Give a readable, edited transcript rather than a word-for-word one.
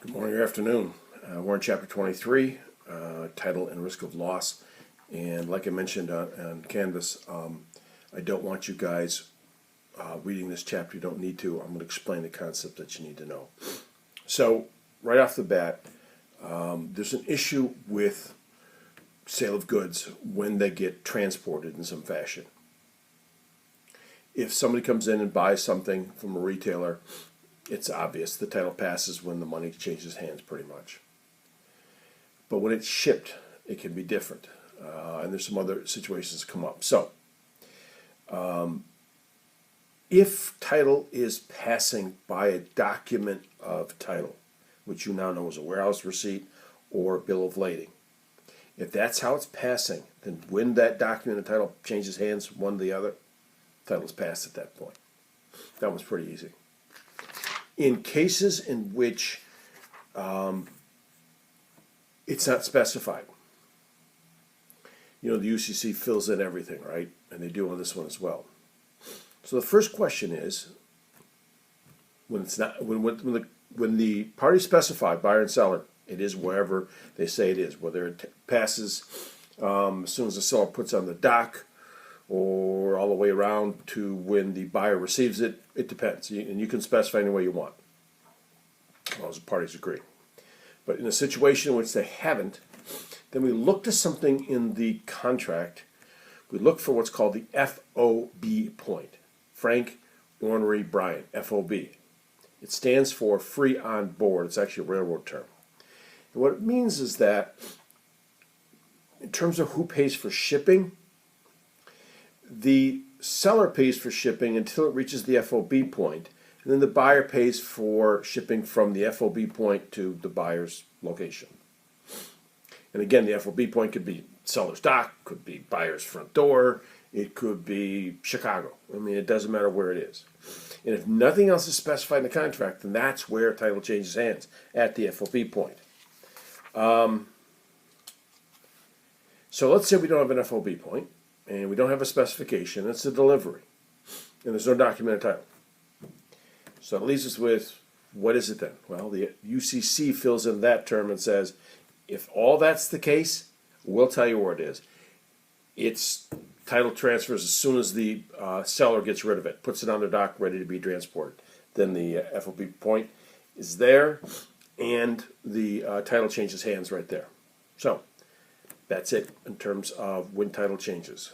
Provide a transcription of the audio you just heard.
Good morning or afternoon. We're in chapter 23, title and risk of loss. And like I mentioned on Canvas, I don't want you guys reading this chapter. You don't need to. I'm going to explain the concept that you need to know. So, right off the bat, there's an issue with sale of goods when they get transported in some fashion. If somebody comes in and buys something from a retailer, it's obvious the title passes when the money changes hands, pretty much. But when it's shipped, it can be different, and there's some other situations that come up. So, if title is passing by a document of title, which you now know is a warehouse receipt or bill of lading, if that's how it's passing, then when that document of title changes hands, one to the other, title's passed at that point. That one's pretty easy. In cases in which it's not specified, the UCC fills in everything, right? And they do on this one as well. So the first question is, when the party specified, buyer and seller, it is wherever they say it is, whether it passes as soon as the seller puts on the dock, or all the way around to when the buyer receives it. It depends, and you can specify any way you want, as long as the parties agree. But in a situation in which they haven't, then we look to something in the contract. We look for what's called the FOB point. Frank Ornery Bryan, FOB. It stands for free on board. It's actually a railroad term. And what it means is that in terms of who pays for shipping, the seller pays for shipping until it reaches the FOB point, and then the buyer pays for shipping from the FOB point to the buyer's location. And again, the FOB point could be seller's dock, could be buyer's front door, it could be Chicago. I mean, it doesn't matter where it is. And if nothing else is specified in the contract, then that's where title changes hands, at the FOB point. So let's say we don't have an FOB point, and we don't have a specification. It's a delivery, and there's no documented title. So it leaves us with, what is it then? Well, the UCC fills in that term and says, if all that's the case, we'll tell you where it is. It's title transfers as soon as the seller gets rid of it, puts it on the dock, ready to be transported. Then the FOB point is there, and the title changes hands right there. So that's it in terms of when title changes.